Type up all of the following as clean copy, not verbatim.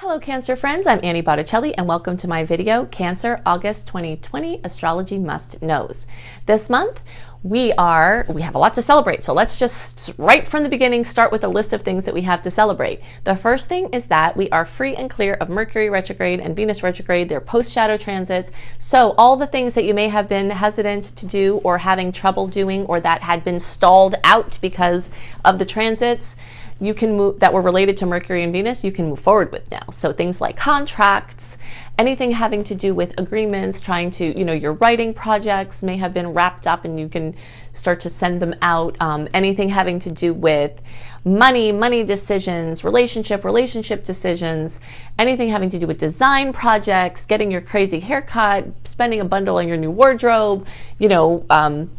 Hello Cancer friends, I'm Annie Botticelli and welcome to my video, Cancer August 2020 Astrology Must Knows. This month we have a lot to celebrate, so let's just right from the beginning start with a list of things that we have to celebrate. The first thing is that we are free and clear of Mercury retrograde and Venus retrograde. They're post-shadow transits, so all the things that you may have been hesitant to do or having trouble doing or that had been stalled out because of the transits, you can move that were related to Mercury and Venus, you can move forward with now. So things like contracts, anything having to do with agreements, trying to, your writing projects may have been wrapped up and you can start to send them out. Anything having to do with money decisions, relationship decisions, anything having to do with design projects, getting your crazy haircut, spending a bundle on your new wardrobe, elective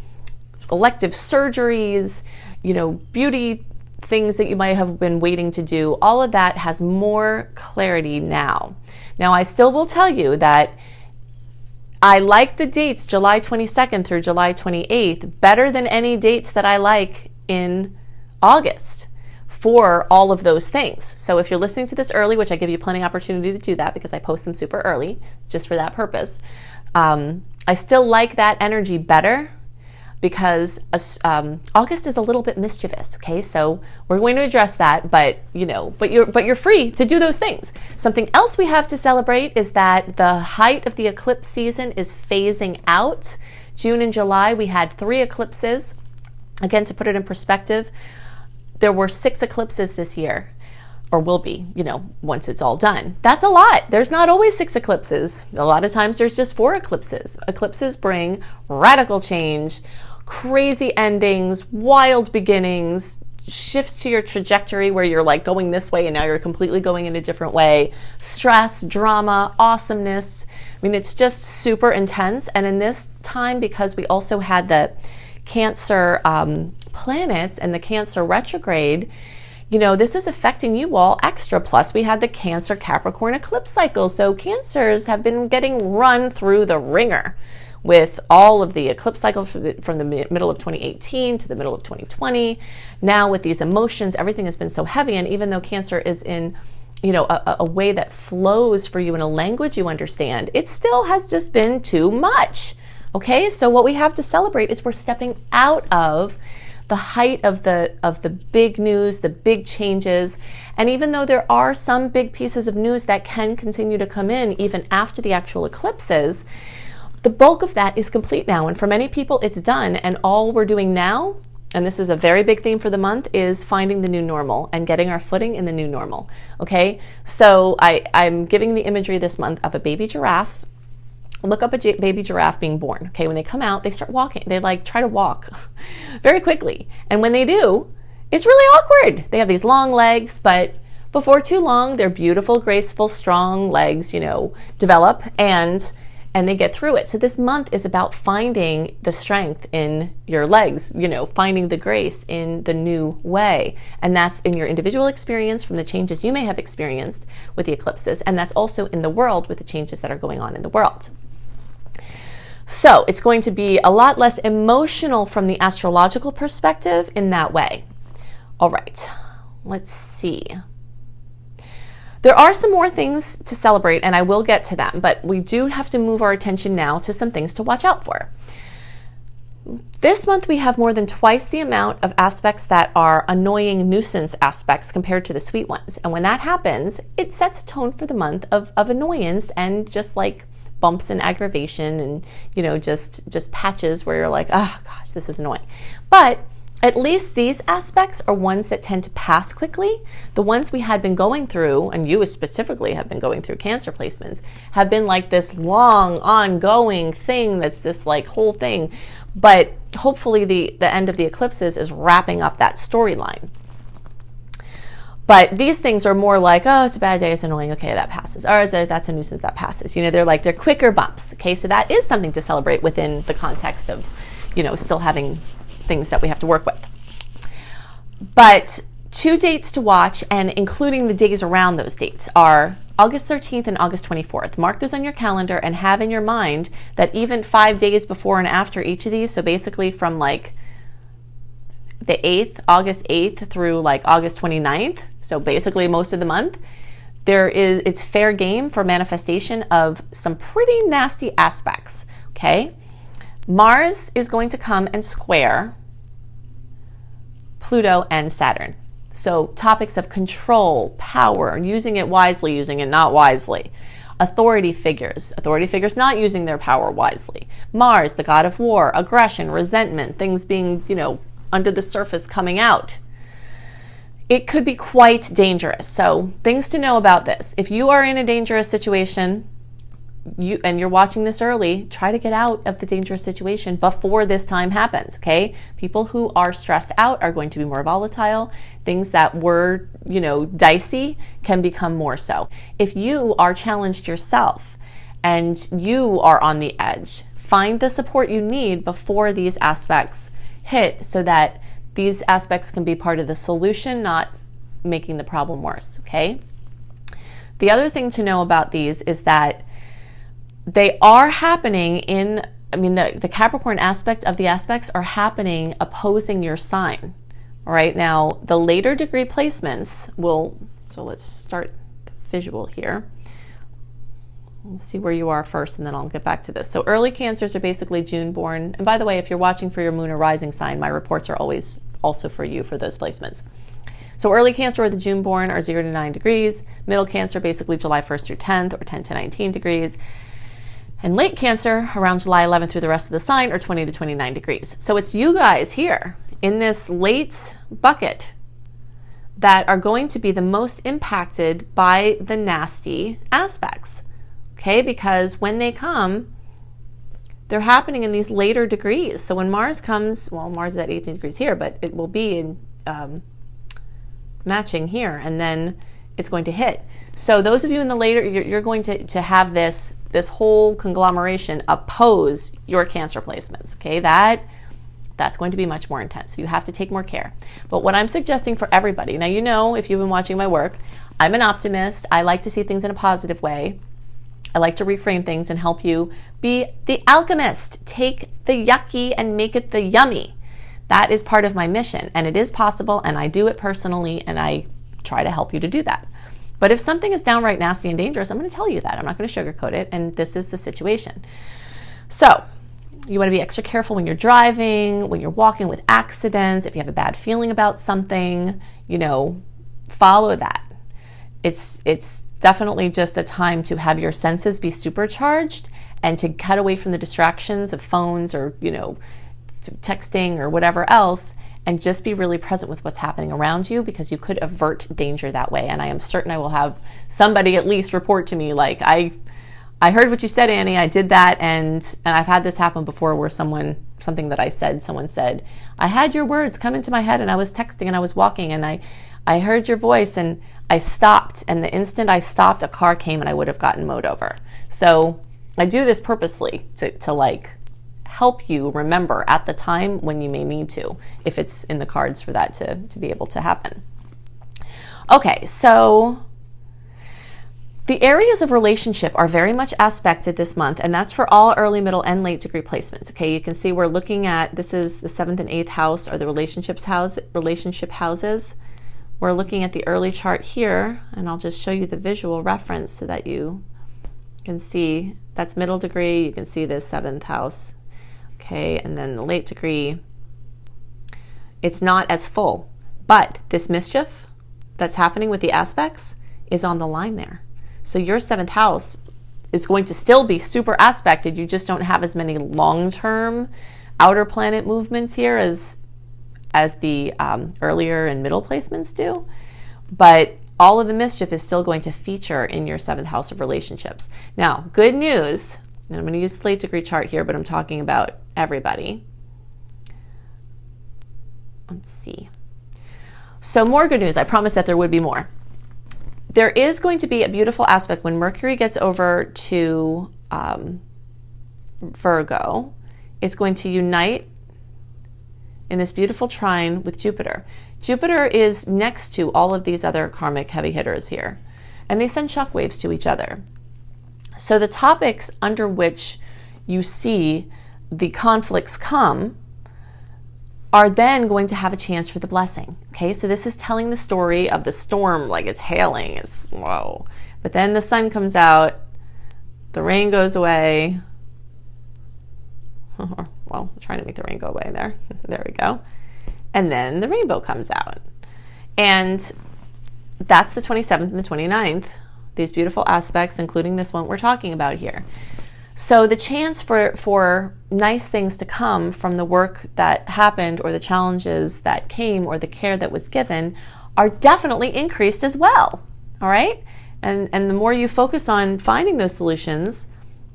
surgeries, beauty things that you might have been waiting to do. All of that has more clarity now. Now, I still will tell you that I like the dates July 22nd through July 28th better than any dates that I like in August for all of those things. So if you're listening to this early, which I give you plenty of opportunity to do that because I post them super early just for that purpose, I still like that energy better because August is a little bit mischievous, okay? So we're going to address that, but you're free to do those things. Something else we have to celebrate is that the height of the eclipse season is phasing out. June and July, we had 3 eclipses. Again, to put it in perspective, there were 6 eclipses this year, or will be, once it's all done. That's a lot. There's not always 6 eclipses. A lot of times there's just 4 eclipses. Eclipses bring radical change, crazy endings, wild beginnings, shifts to your trajectory where you're like going this way and now you're completely going in a different way, stress, drama, awesomeness. I mean, it's just super intense. And in this time, because we also had the Cancer planets and the Cancer retrograde, this is affecting you all extra. Plus, we had the Cancer Capricorn eclipse cycle. So Cancers have been getting run through the ringer with all of the eclipse cycles from the middle of 2018 to the middle of 2020. Now with these emotions, everything has been so heavy. And even though Cancer is in, a way that flows for you in a language you understand, it still has just been too much. Okay, so what we have to celebrate is we're stepping out of the height of the big news, the big changes. And even though there are some big pieces of news that can continue to come in even after the actual eclipses, the bulk of that is complete now. And for many people, it's done. And all we're doing now, and this is a very big theme for the month, is finding the new normal and getting our footing in the new normal. Okay, so I'm giving the imagery this month of a baby giraffe. Look up a baby giraffe being born. Okay, when they come out, they start walking. They try to walk very quickly. And when they do, it's really awkward. They have these long legs, but before too long, their beautiful, graceful, strong legs, develop and they get through it. So this month is about finding the strength in your legs, finding the grace in the new way. And that's in your individual experience from the changes you may have experienced with the eclipses. And that's also in the world with the changes that are going on in the world. So it's going to be a lot less emotional from the astrological perspective in that way. All right, let's see. There are some more things to celebrate, and I will get to them, but we do have to move our attention now to some things to watch out for. This month, we have more than twice the amount of aspects that are annoying nuisance aspects compared to the sweet ones. And when that happens, it sets a tone for the month of annoyance and just like bumps and aggravation and, just patches where you're like, oh gosh, this is annoying. But at least these aspects are ones that tend to pass quickly. The ones we had been going through, and you specifically have been going through Cancer placements, have been like this long, ongoing thing that's this like whole thing. But hopefully the end of the eclipses is wrapping up that storyline. But these things are more like, oh, it's a bad day, it's annoying, okay, that passes. Or that's a nuisance, that passes. They're quicker bumps, okay? So that is something to celebrate within the context of, still having things that we have to work with. But 2 dates to watch, and including the days around those dates, are August 13th and August 24th. Mark those on your calendar and have in your mind that even 5 days before and after each of these, so basically from like the 8th, August 8th through like August 29th, so basically most of the month, it's fair game for manifestation of some pretty nasty aspects, okay? Mars is going to come and square Pluto and Saturn. So topics of control, power, using it wisely, using it not wisely. Authority figures not using their power wisely. Mars, the god of war, aggression, resentment, things being, under the surface coming out. It could be quite dangerous. So things to know about this. If you are in a dangerous situation, and you're watching this early, try to get out of the dangerous situation before this time happens, okay? People who are stressed out are going to be more volatile. Things that were, dicey can become more so. If you are challenged yourself and you are on the edge, find the support you need before these aspects hit so that these aspects can be part of the solution, not making the problem worse, okay? The other thing to know about these is that they are happening the Capricorn aspect of the aspects are happening opposing your sign. All right, now the later degree placements so let's start the visual here. Let's see where you are first, and then I'll get back to this. So early Cancers are basically June born. And by the way, if you're watching for your moon or rising sign, my reports are always also for you for those placements. So early Cancer or the June born are 0 to 9 degrees. Middle Cancer, basically July 1st through 10th, or 10 to 19 degrees. And late Cancer, around July 11th through the rest of the sign, are 20 to 29 degrees. So it's you guys here in this late bucket that are going to be the most impacted by the nasty aspects, okay? Because when they come, they're happening in these later degrees. So when Mars comes, Mars is at 18 degrees here, but it will be in matching here, and then it's going to hit. So those of you in the later, you're going to have this whole conglomeration oppose your Cancer placements, okay? That's going to be much more intense. So you have to take more care. But what I'm suggesting for everybody, now if you've been watching my work, I'm an optimist. I like to see things in a positive way. I like to reframe things and help you be the alchemist. Take the yucky and make it the yummy. That is part of my mission, and it is possible, and I do it personally, and I try to help you to do that. But if something is downright nasty and dangerous, I'm going to tell you that. I'm not going to sugarcoat it, and this is the situation. So you want to be extra careful when you're driving, when you're walking with accidents. If you have a bad feeling about something, follow that. It's definitely just a time to have your senses be supercharged and to cut away from the distractions of phones or, texting or whatever else, and just be really present with what's happening around you, because you could avert danger that way. And I am certain I will have somebody at least report to me, like, I heard what you said, Annie, I did that, and I've had this happen before where someone said, I had your words come into my head and I was texting and I was walking and I heard your voice and I stopped, and the instant I stopped, a car came and I would have gotten mowed over. So I do this purposely to help you remember at the time when you may need to, if it's in the cards for that to be able to happen. Okay, so the areas of relationship are very much aspected this month, and that's for all early, middle, and late degree placements. Okay, you can see we're looking at, this is the 7th and 8th house, or the relationship houses. We're looking at the early chart here, and I'll just show you the visual reference so that you can see that's middle degree. You can see this 7th house. Okay, and then the late degree, it's not as full, but this mischief that's happening with the aspects is on the line there. So your 7th house is going to still be super aspected. You just don't have as many long-term outer planet movements here as the earlier and middle placements do. But all of the mischief is still going to feature in your 7th house of relationships. Now, good news, and I'm going to use the late degree chart here, but I'm talking about everybody. Let's see. So more good news. I promised that there would be more. There is going to be a beautiful aspect when Mercury gets over to Virgo. It's going to unite in this beautiful trine with Jupiter. Jupiter is next to all of these other karmic heavy hitters here, and they send shockwaves to each other. So the topics under which you see the conflicts come are then going to have a chance for the blessing. Okay, so this is telling the story of the storm, like it's hailing, it's whoa. But then the sun comes out, the rain goes away. Well, I'm trying to make the rain go away there. There we go. And then the rainbow comes out. And that's the 27th and the 29th. These beautiful aspects, including this one we're talking about here. So the chance for nice things to come from the work that happened or the challenges that came or the care that was given are definitely increased as well. All right? And the more you focus on finding those solutions,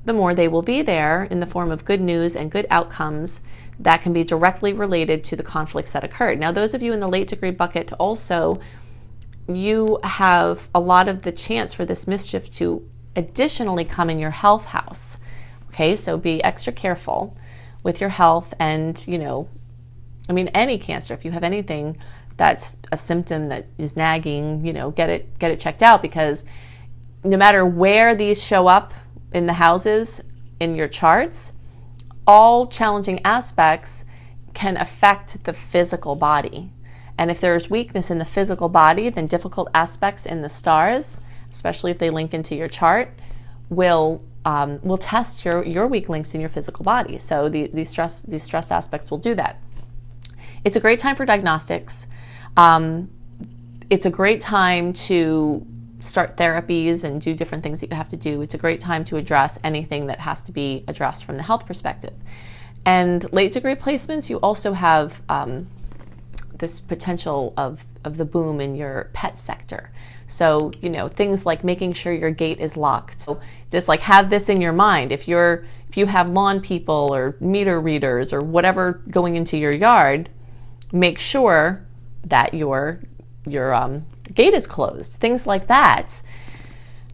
the more they will be there in the form of good news and good outcomes that can be directly related to the conflicts that occurred. Now, those of you in the late degree bucket also, you have a lot of the chance for this mischief to additionally come in your health house. Okay, so be extra careful with your health and, any Cancer, if you have anything that's a symptom that is nagging, get it checked out, because no matter where these show up in the houses in your charts, all challenging aspects can affect the physical body. And if there's weakness in the physical body, then difficult aspects in the stars, especially if they link into your chart, will test your weak links in your physical body. So these stress aspects will do that. It's a great time for diagnostics. It's a great time to start therapies and do different things that you have to do. It's a great time to address anything that has to be addressed from the health perspective. And late degree placements, you also have this potential of the boom in your pet sector. So, things like making sure your gate is locked. So just like have this in your mind. If you have lawn people or meter readers or whatever going into your yard, make sure that your gate is closed. Things like that.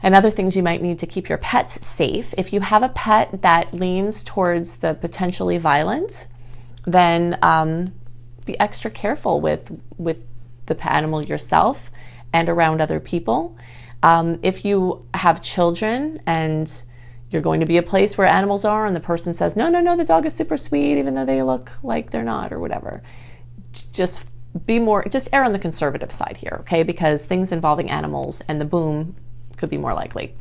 And other things you might need to keep your pets safe. If you have a pet that leans towards the potentially violent, then be extra careful with the pet animal yourself and around other people. If you have children and you're going to be a place where animals are and the person says, no, the dog is super sweet, even though they look like they're not or whatever, just err on the conservative side here, okay? Because things involving animals and the boom could be more likely.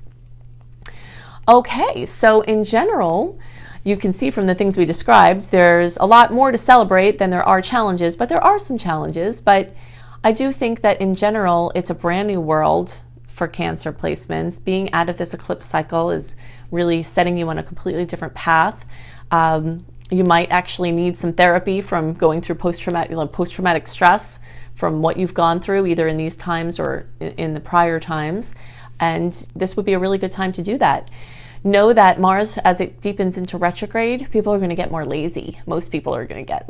Okay, so in general, you can see from the things we described, there's a lot more to celebrate than there are challenges, but there are some challenges. But I do think that in general, it's a brand new world for Cancer placements. Being out of this eclipse cycle is really setting you on a completely different path. You might actually need some therapy from going through post-traumatic stress from what you've gone through, either in these times or in the prior times. And this would be a really good time to do that. Know that Mars, as it deepens into retrograde, people are going to get more lazy. Most people are going to get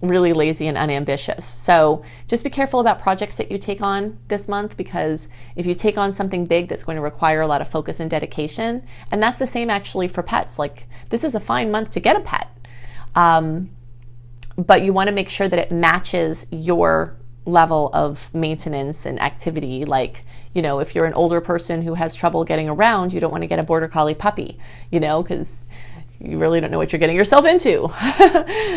really lazy and unambitious. So just be careful about projects that you take on this month, because if you take on something big that's going to require a lot of focus and dedication, and that's the same actually for pets. This is a fine month to get a pet. But you want to make sure that it matches your level of maintenance and activity. If you're an older person who has trouble getting around, you don't want to get a border collie puppy, because you really don't know what you're getting yourself into.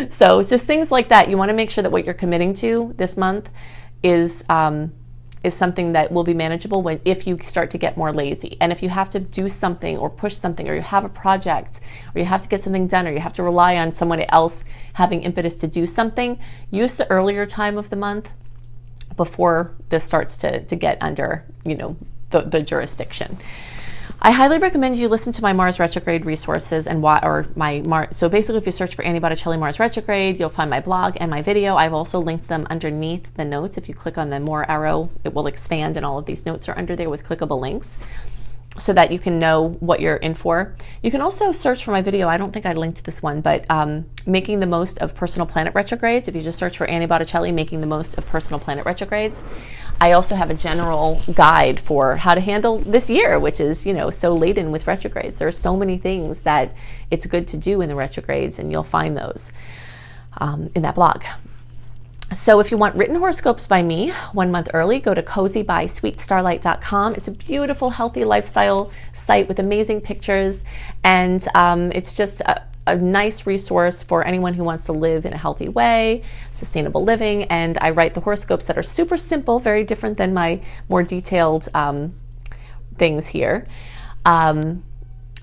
So it's just things like that. You want to make sure that what you're committing to this month is something that will be manageable if you start to get more lazy. And if you have to do something or push something, or you have a project, or you have to get something done, or you have to rely on someone else having impetus to do something, use the earlier time of the month before this starts to get under, the jurisdiction. I highly recommend you listen to my Mars retrograde resources so basically if you search for Annie Botticelli Mars retrograde, you'll find my blog and my video. I've also linked them underneath the notes. If you click on the more arrow, it will expand, and all of these notes are under there with clickable links so that you can know what you're in for. You can also search for my video. I don't think I linked this one, but making the most of Personal Planet Retrogrades. If you just search for Annie Botticelli, making the most of Personal Planet Retrogrades. I also have a general guide for how to handle this year, which is, so laden with retrogrades. There are so many things that it's good to do in the retrogrades, and you'll find those in that blog. So if you want written horoscopes by me 1 month early, go to cozybysweetstarlight.com. It's a beautiful, healthy lifestyle site with amazing pictures, and it's just a nice resource for anyone who wants to live in a healthy way, sustainable living. And I write the horoscopes that are super simple, very different than my more detailed things here, or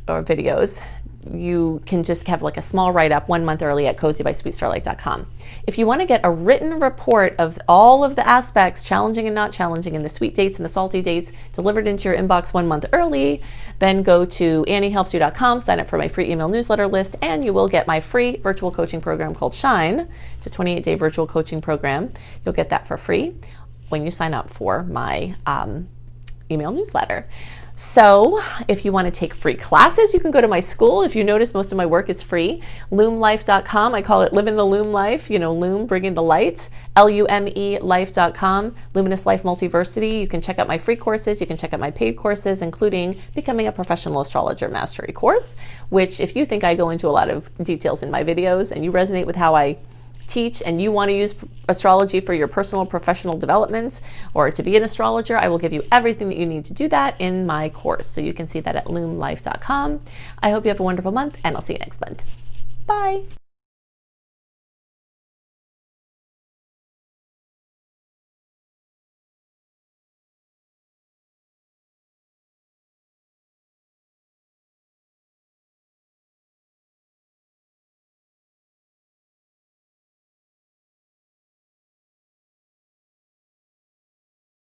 videos. You can just have like a small write-up 1 month early at cozybysweetstarlight.com. If you want to get a written report of all of the aspects, challenging and not challenging, and the sweet dates and the salty dates delivered into your inbox 1 month early, then go to anniehelpsyou.com, sign up for my free email newsletter list, and you will get my free virtual coaching program called Shine. It's a 28-day virtual coaching program. You'll get that for free when you sign up for my email newsletter. So if you want to take free classes, you can go to my school. If you notice, most of my work is free. Loomlife.com. I call it Living the Loom Life. You know, Loom, bringing the light. LUME life.com. Luminous Life Multiversity. You can check out my free courses. You can check out my paid courses, including Becoming a Professional Astrologer Mastery course, which if you think I go into a lot of details in my videos and you resonate with how I teach and you want to use astrology for your personal professional developments or to be an astrologer, I will give you everything that you need to do that in my course. So you can see that at loomlife.com. I hope you have a wonderful month, and I'll see you next month. Bye.